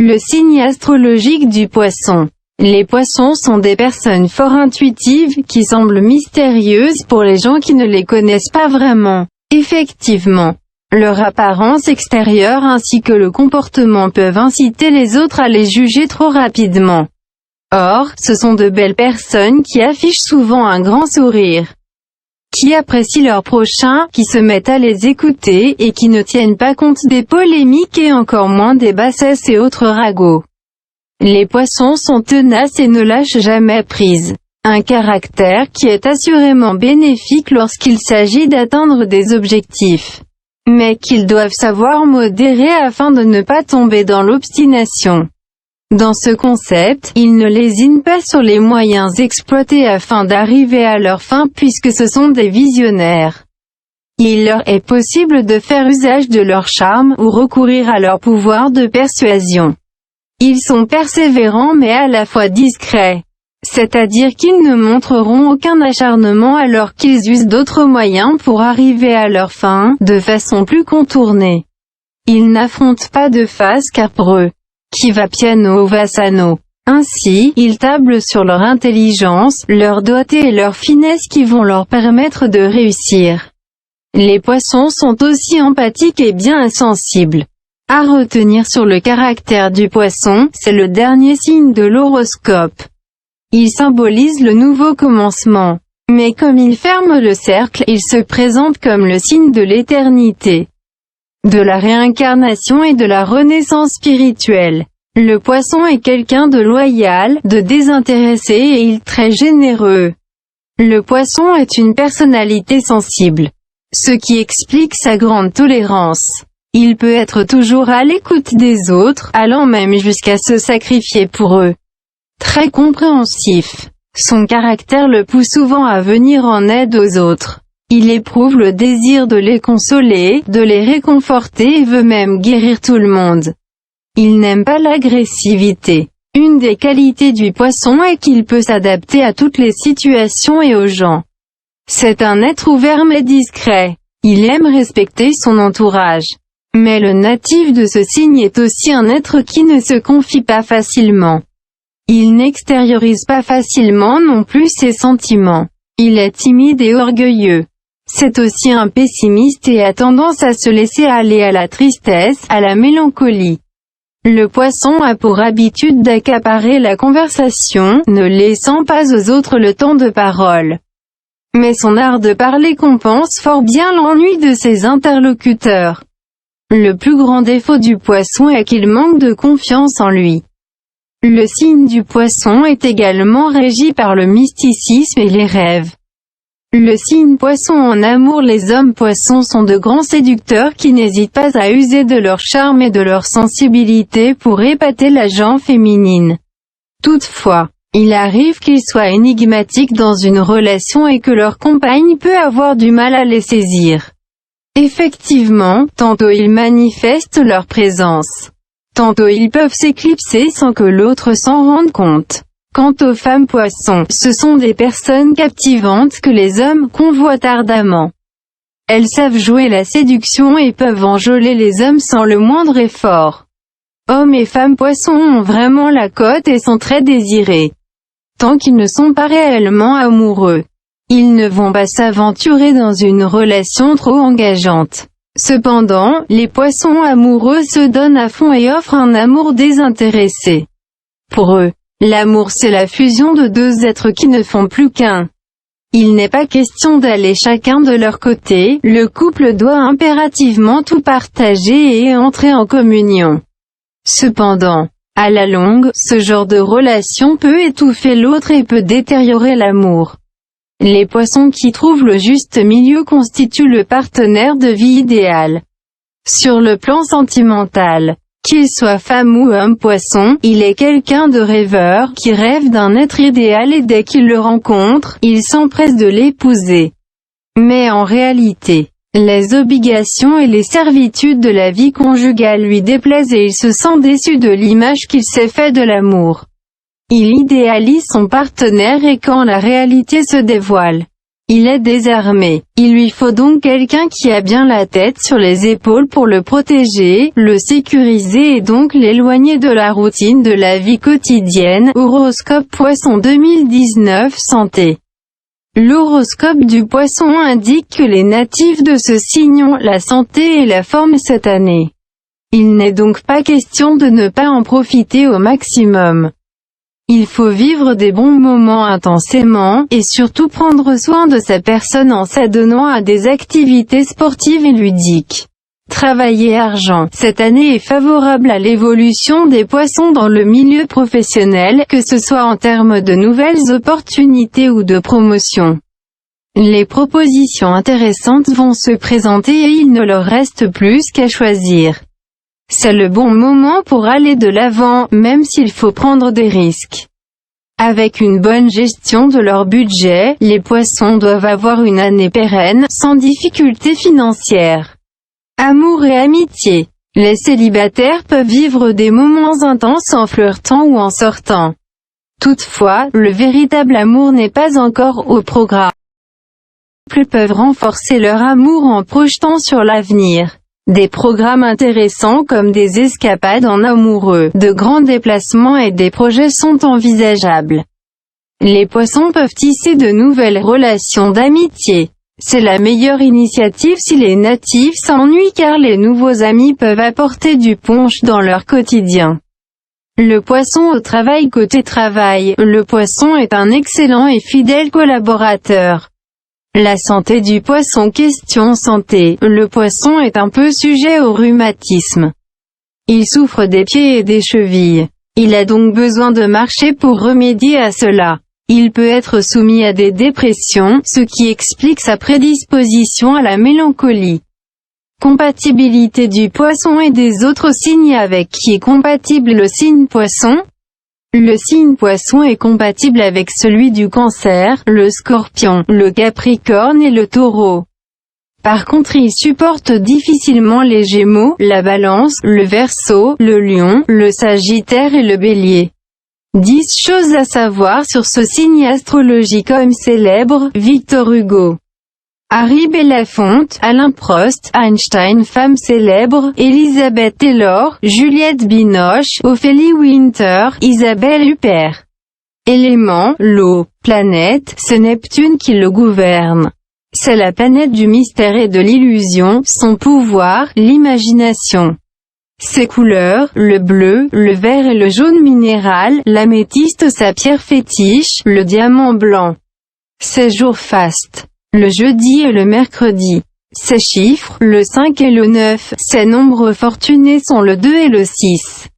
Le signe astrologique du Poisson. Les Poissons sont des personnes fort intuitives, qui semblent mystérieuses pour les gens qui ne les connaissent pas vraiment. Effectivement, leur apparence extérieure ainsi que le comportement peuvent inciter les autres à les juger trop rapidement. Or, ce sont de belles personnes qui affichent souvent un grand sourire, qui apprécient leurs prochains, qui se mettent à les écouter, et qui ne tiennent pas compte des polémiques et encore moins des bassesses et autres ragots. Les Poissons sont tenaces et ne lâchent jamais prise. Un caractère qui est assurément bénéfique lorsqu'il s'agit d'atteindre des objectifs, mais qu'ils doivent savoir modérer afin de ne pas tomber dans l'obstination. Dans ce concept, ils ne lésinent pas sur les moyens exploités afin d'arriver à leur fin puisque ce sont des visionnaires. Il leur est possible de faire usage de leur charme ou recourir à leur pouvoir de persuasion. Ils sont persévérants mais à la fois discrets. C'est-à-dire qu'ils ne montreront aucun acharnement alors qu'ils usent d'autres moyens pour arriver à leur fin, de façon plus contournée. Ils n'affrontent pas de face car pour eux, qui va piano va sano. Ainsi, ils tablent sur leur intelligence, leur doigté et leur finesse qui vont leur permettre de réussir. Les Poissons sont aussi empathiques et bien insensibles. À retenir sur le caractère du Poisson, c'est le dernier signe de l'horoscope. Il symbolise le nouveau commencement. Mais comme il ferme le cercle, il se présente comme le signe de l'éternité, de la réincarnation et de la renaissance spirituelle. Le Poisson est quelqu'un de loyal, de désintéressé et il est très généreux. Le Poisson est une personnalité sensible, ce qui explique sa grande tolérance. Il peut être toujours à l'écoute des autres, allant même jusqu'à se sacrifier pour eux. Très compréhensif, son caractère le pousse souvent à venir en aide aux autres. Il éprouve le désir de les consoler, de les réconforter et veut même guérir tout le monde. Il n'aime pas l'agressivité. Une des qualités du Poisson est qu'il peut s'adapter à toutes les situations et aux gens. C'est un être ouvert mais discret. Il aime respecter son entourage. Mais le natif de ce signe est aussi un être qui ne se confie pas facilement. Il n'extériorise pas facilement non plus ses sentiments. Il est timide et orgueilleux. C'est aussi un pessimiste et a tendance à se laisser aller à la tristesse, à la mélancolie. Le Poisson a pour habitude d'accaparer la conversation, ne laissant pas aux autres le temps de parole. Mais son art de parler compense fort bien l'ennui de ses interlocuteurs. Le plus grand défaut du Poisson est qu'il manque de confiance en lui. Le signe du Poisson est également régi par le mysticisme et les rêves. Le signe Poisson en amour. Les hommes Poissons sont de grands séducteurs qui n'hésitent pas à user de leur charme et de leur sensibilité pour épater la gent féminine. Toutefois, il arrive qu'ils soient énigmatiques dans une relation et que leur compagne peut avoir du mal à les saisir. Effectivement, tantôt ils manifestent leur présence. Tantôt ils peuvent s'éclipser sans que l'autre s'en rende compte. Quant aux femmes Poissons, ce sont des personnes captivantes que les hommes convoitent ardemment. Elles savent jouer la séduction et peuvent enjôler les hommes sans le moindre effort. Hommes et femmes Poissons ont vraiment la cote et sont très désirés. Tant qu'ils ne sont pas réellement amoureux, ils ne vont pas s'aventurer dans une relation trop engageante. Cependant, les Poissons amoureux se donnent à fond et offrent un amour désintéressé. Pour eux, l'amour c'est la fusion de deux êtres qui ne font plus qu'un. Il n'est pas question d'aller chacun de leur côté, le couple doit impérativement tout partager et entrer en communion. Cependant, à la longue, ce genre de relation peut étouffer l'autre et peut détériorer l'amour. Les Poissons qui trouvent le juste milieu constituent le partenaire de vie idéal. Sur le plan sentimental, qu'il soit femme ou homme Poisson, il est quelqu'un de rêveur, qui rêve d'un être idéal et dès qu'il le rencontre, il s'empresse de l'épouser. Mais en réalité, les obligations et les servitudes de la vie conjugale lui déplaisent et il se sent déçu de l'image qu'il s'est fait de l'amour. Il idéalise son partenaire et quand la réalité se dévoile, Il est désarmé. Il lui faut donc quelqu'un qui a bien la tête sur les épaules pour le protéger, le sécuriser et donc l'éloigner de la routine de la vie quotidienne. Horoscope Poisson 2019 Santé. L'horoscope du Poisson indique que les natifs de ce signe ont la santé et la forme cette année. Il n'est donc pas question de ne pas en profiter au maximum. Il faut vivre des bons moments intensément, et surtout prendre soin de sa personne en s'adonnant à des activités sportives et ludiques. Travailler argent. Cette année est favorable à l'évolution des poissons dans le milieu professionnel, que ce soit en termes de nouvelles opportunités ou de promotion. Les propositions intéressantes vont se présenter et il ne leur reste plus qu'à choisir. C'est le bon moment pour aller de l'avant, même s'il faut prendre des risques. Avec une bonne gestion de leur budget, les poissons doivent avoir une année pérenne, sans difficultés financières. Amour et amitié. Les célibataires peuvent vivre des moments intenses en flirtant ou en sortant. Toutefois, le véritable amour n'est pas encore au programme. Les couples peuvent renforcer leur amour en projetant sur l'avenir. Des programmes intéressants comme des escapades en amoureux, de grands déplacements et des projets sont envisageables. Les poissons peuvent tisser de nouvelles relations d'amitié. C'est la meilleure initiative si les natifs s'ennuient car les nouveaux amis peuvent apporter du punch dans leur quotidien. Le poisson au travail. Côté travail, le poisson est un excellent et fidèle collaborateur. La santé du poisson. Question santé. Le poisson est un peu sujet au rhumatisme. Il souffre des pieds et des chevilles. Il a donc besoin de marcher pour remédier à cela. Il peut être soumis à des dépressions, ce qui explique sa prédisposition à la mélancolie. Compatibilité du poisson et des autres signes. Avec qui est compatible le signe poisson? Le signe poisson est compatible avec celui du Cancer, le Scorpion, le Capricorne et le Taureau. Par contre, il supporte difficilement les Gémeaux, la Balance, le Verseau, le Lion, le Sagittaire et le Bélier. 10 choses à savoir sur ce signe astrologique. Homme célèbre, Victor Hugo, Harry Belafonte, Alain Prost, Einstein. Femme célèbre, Elizabeth Taylor, Juliette Binoche, Ophélie Winter, Isabelle Huppert. Élément, l'eau. Planète, c'est Neptune qui le gouverne. C'est la planète du mystère et de l'illusion, son pouvoir, l'imagination. Ses couleurs, le bleu, le vert et le jaune minéral, l'améthyste sa pierre fétiche, le diamant blanc. Ses jours fastes, le jeudi et le mercredi. Ses chiffres, le 5 et le 9, ses nombres fortunés sont le 2 et le 6.